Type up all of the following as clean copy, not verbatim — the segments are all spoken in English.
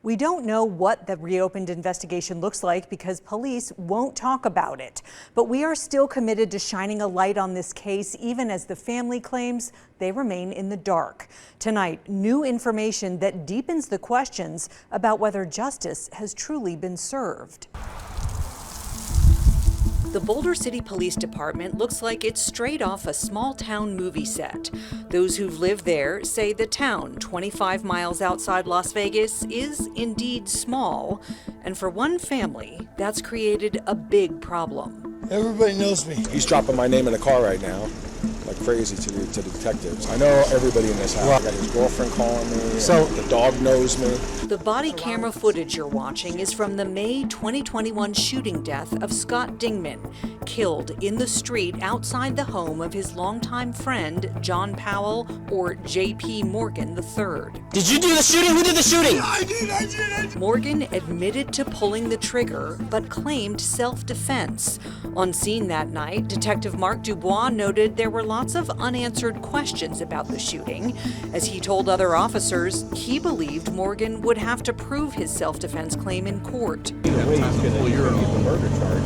We don't know what the reopened investigation looks like because police won't talk about it. But we are still committed to shining a light on this case, even as the family claims they remain in the dark. Tonight, new information that deepens the questions about whether justice has truly been served. The Boulder City Police Department looks like it's straight off a small-town movie set. Those who've lived there say the town, 25 miles outside Las Vegas, is indeed small. And for one family, that's created a big problem. Everybody knows me. He's dropping my name in the car right now, like crazy to the detectives. I know everybody in this house. I got his girlfriend calling me, so the dog knows me. The body camera footage you're watching is from the May 2021 shooting death of Scott Dingman, killed in the street outside the home of his longtime friend, John Powell, or J.P. Morgan III. Did you do the shooting? Who did the shooting? I did. Morgan admitted to pulling the trigger, but claimed self-defense. On scene that night, Detective Mark Dubois noted there were lots of unanswered questions about the shooting. As he told other officers, he believed Morgan would have to prove his self-defense claim in court. Either way, he's going to get the murder charge,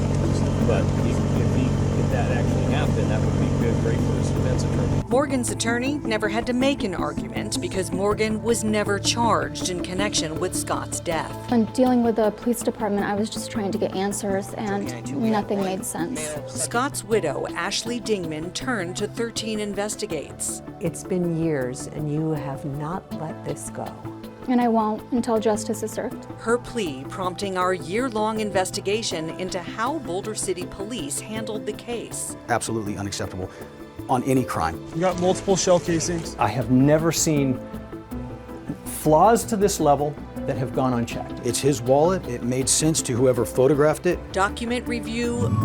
but if that actually happened, that would be great for his defense attorney. Morgan's attorney never had to make an argument because Morgan was never charged in connection with Scott's death. When dealing with the police department, I was just trying to get answers and nothing made sense. Scott's widow, Ashley Dingman, turned to 13 Investigates. It's been years and you have not let this go. And I won't until justice is served. Her plea prompting our year-long investigation into how Boulder City Police handled the case. Absolutely unacceptable on any crime. You got multiple shell casings. I have never seen flaws to this level that have gone unchecked. It's his wallet. It made sense to whoever photographed it. Document review,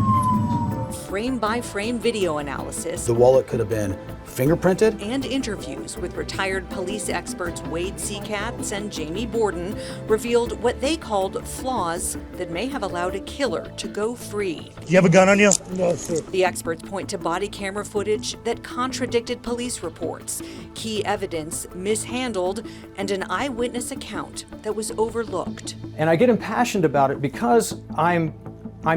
frame-by-frame video analysis. The wallet could have been fingerprinted. And interviews with retired police experts Wade Seacatz and Jamie Borden revealed what they called flaws that may have allowed a killer to go free. Do you have a gun on you? No, sir. The experts point to body camera footage that contradicted police reports, key evidence mishandled, and an eyewitness account that was overlooked. And I get impassioned about it because I'm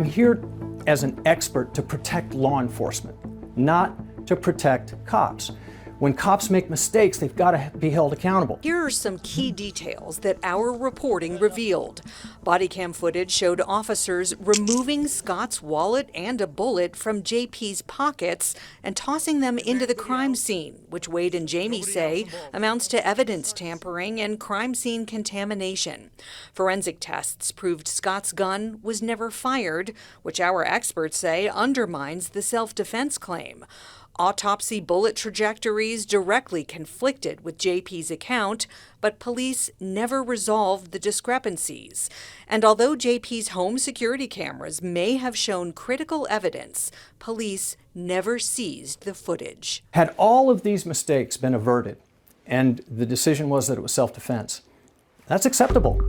here as an expert to protect law enforcement, not to protect cops. When cops make mistakes, they've got to be held accountable. Here are some key details that our reporting revealed. Body cam footage showed officers removing Scott's wallet and a bullet from JP's pockets and tossing them into the crime scene, which Wade and Jamie say amounts to evidence tampering and crime scene contamination. Forensic tests proved Scott's gun was never fired, which our experts say undermines the self-defense claim. Autopsy bullet trajectories directly conflicted with JP's account, but police never resolved the discrepancies. And although JP's home security cameras may have shown critical evidence, police never seized the footage. Had all of these mistakes been averted, and the decision was that it was self-defense, that's acceptable.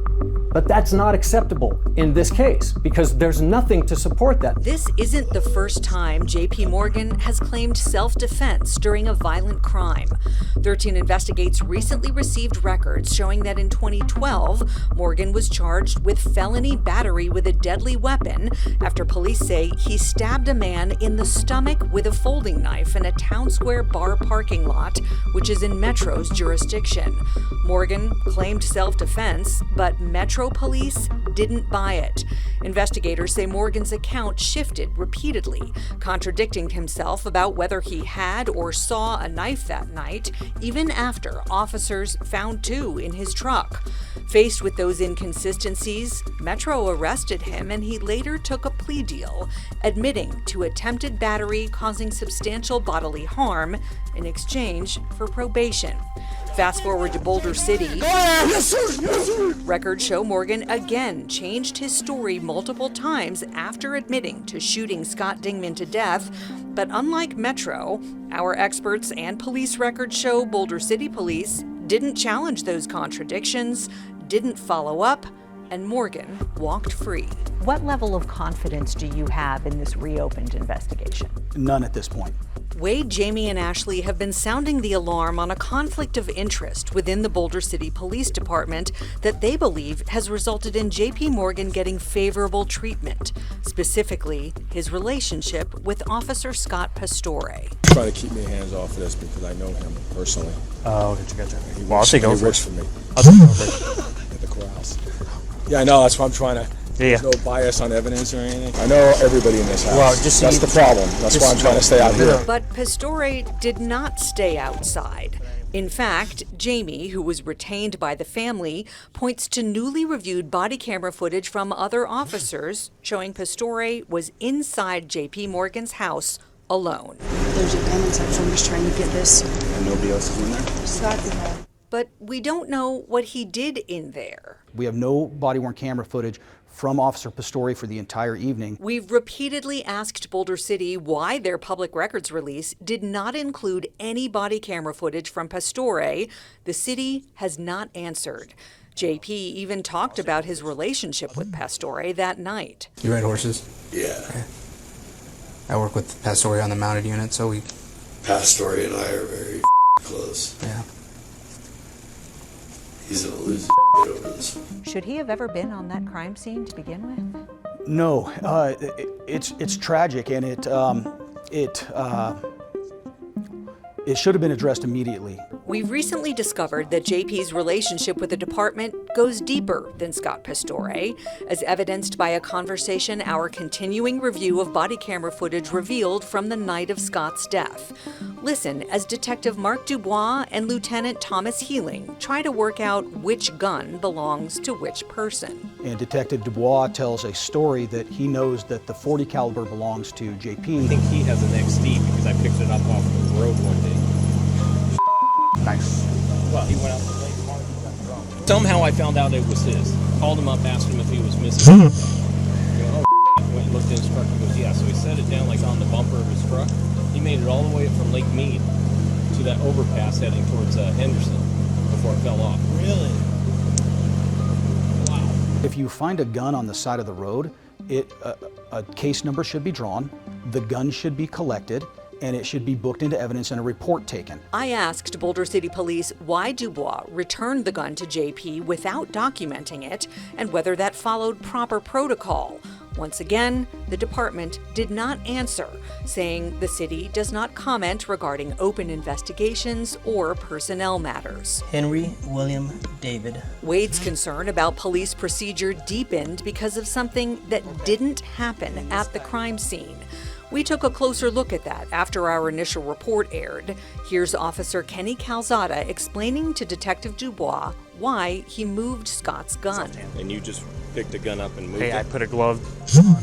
But that's not acceptable in this case because there's nothing to support that. This isn't the first time J.P. Morgan has claimed self-defense during a violent crime. 13 Investigates recently received records showing that in 2012, Morgan was charged with felony battery with a deadly weapon after police say he stabbed a man in the stomach with a folding knife in a town square bar parking lot, which is in Metro's jurisdiction. Morgan claimed self-defense, but Metro police didn't buy it. Investigators say Morgan's account shifted repeatedly, contradicting himself about whether he had or saw a knife that night, even after officers found two in his truck. Faced with those inconsistencies, Metro arrested him and he later took a plea deal, admitting to attempted battery causing substantial bodily harm in exchange for probation. Fast forward to Boulder City. Yes, sir. Yes, sir. Records show Morgan again changed his story multiple times after admitting to shooting Scott Dingman to death. But unlike Metro, our experts and police records show Boulder City Police didn't challenge those contradictions, didn't follow up, and Morgan walked free. What level of confidence do you have in this reopened investigation? None at this point. Wade, Jamie, and Ashley have been sounding the alarm on a conflict of interest within the Boulder City Police Department that they believe has resulted in JP Morgan getting favorable treatment, specifically his relationship with Officer Scott Pastore. Try to keep me hands off this because I know him personally. Oh, gotcha. Well, I'll take over. He works for me I'll take over. at the courthouse. Yeah, I know. That's why I'm trying to. Yeah. There's no bias on evidence or anything. I know everybody in this house. Well, just that's the problem. That's why I'm trying to stay out here. But Pastore did not stay outside. In fact, Jamie, who was retained by the family, points to newly reviewed body camera footage from other officers showing Pastore was inside JP Morgan's house alone. There's a gun inside, so I'm just trying to get this. And nobody else is in there? Scott. But we don't know what he did in there. We have no body-worn camera footage from Officer Pastore for the entire evening. We've repeatedly asked Boulder City why their public records release did not include any body camera footage from Pastore. The city has not answered. JP even talked about his relationship with Pastore that night. You ride horses? Yeah. Okay. I work with Pastore on the mounted unit, so we... Pastore and I are very close. Yeah. He's gonna lose over this one. Should he have ever been on that crime scene to begin with? No, it's tragic, and it should have been addressed immediately. We've recently discovered that JP's relationship with the department goes deeper than Scott Pastore, as evidenced by a conversation our continuing review of body camera footage revealed from the night of Scott's death. Listen as Detective Mark Dubois and Lieutenant Thomas Healing try to work out which gun belongs to which person. And Detective Dubois tells a story that he knows that the .40 caliber belongs to JP. I think he has an XD because I picked it up off the road one day. Nice. Well, he went out to Lake Park and got drunk. Somehow I found out it was his. Called him up, asked him if he was missing. He goes, when he looked at his truck, he goes, yeah. So he set it down like on the bumper of his truck. He made it all the way from Lake Mead to that overpass heading towards Henderson before it fell off. Really? Wow. If you find a gun on the side of the road, a case number should be drawn, the gun should be collected, and it should be booked into evidence and a report taken. I asked Boulder City Police why Dubois returned the gun to JP without documenting it and whether that followed proper protocol. Once again, the department did not answer, saying the city does not comment regarding open investigations or personnel matters. Henry William David. Wade's concern about police procedure deepened because of something that didn't happen at the crime scene. We took a closer look at that after our initial report aired. Here's Officer Kenny Calzada explaining to Detective Dubois why he moved Scott's gun. And you just picked the gun up and moved it? I put a glove on,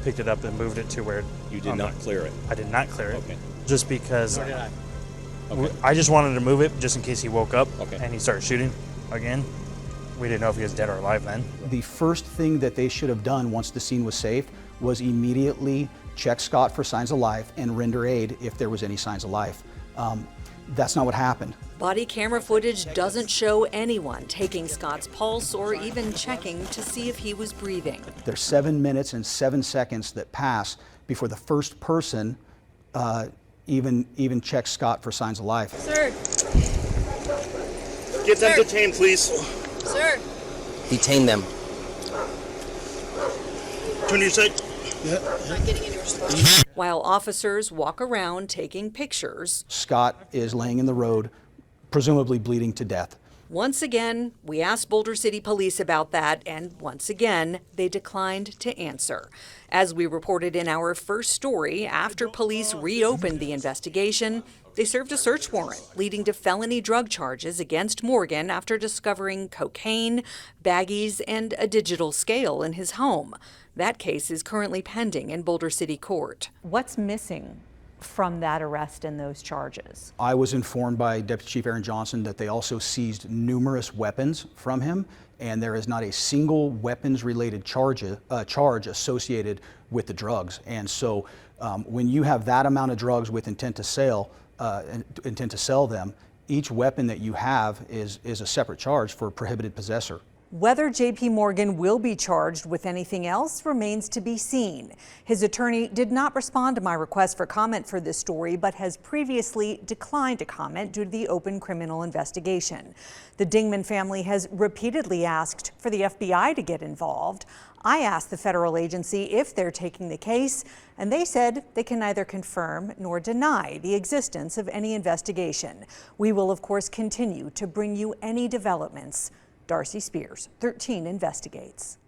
picked it up and moved it to where... You did not clear it? I did not clear it. Okay. Just because Nor did I. Okay. I just wanted to move it just in case he woke up Okay. and he started shooting again. We didn't know if he was dead or alive then. The first thing that they should have done once the scene was safe was immediately check Scott for signs of life and render aid if there was any signs of life. That's not what happened. Body camera footage doesn't show anyone taking Scott's pulse or even checking to see if he was breathing. There's 7 minutes and 7 seconds that pass before the first person even checks Scott for signs of life. Sir. Get them detained, please. Sir. Detain them. Turn to your side. Not getting any response. While officers walk around taking pictures, Scott is laying in the road, presumably bleeding to death. once again, we asked Boulder City Police about that, and once again, they declined to answer. As we reported in our first story, after police reopened the investigation, they served a search warrant leading to felony drug charges against Morgan after discovering cocaine, baggies, and a digital scale in his home. That case is currently pending in Boulder City Court. What's missing from that arrest and those charges? I was informed by Deputy Chief Aaron Johnson that they also seized numerous weapons from him, and there is not a single weapons-related charge associated with the drugs. And so when you have that amount of drugs with intent to sell them, each weapon that you have is a separate charge for prohibited possessor. Whether J.P. Morgan will be charged with anything else remains to be seen. His attorney did not respond to my request for comment for this story, but has previously declined to comment due to the open criminal investigation. The Dingman family has repeatedly asked for the FBI to get involved. I asked the federal agency if they're taking the case, and they said they can neither confirm nor deny the existence of any investigation. We will, of course, continue to bring you any developments. Darcy Spears, 13 Investigates.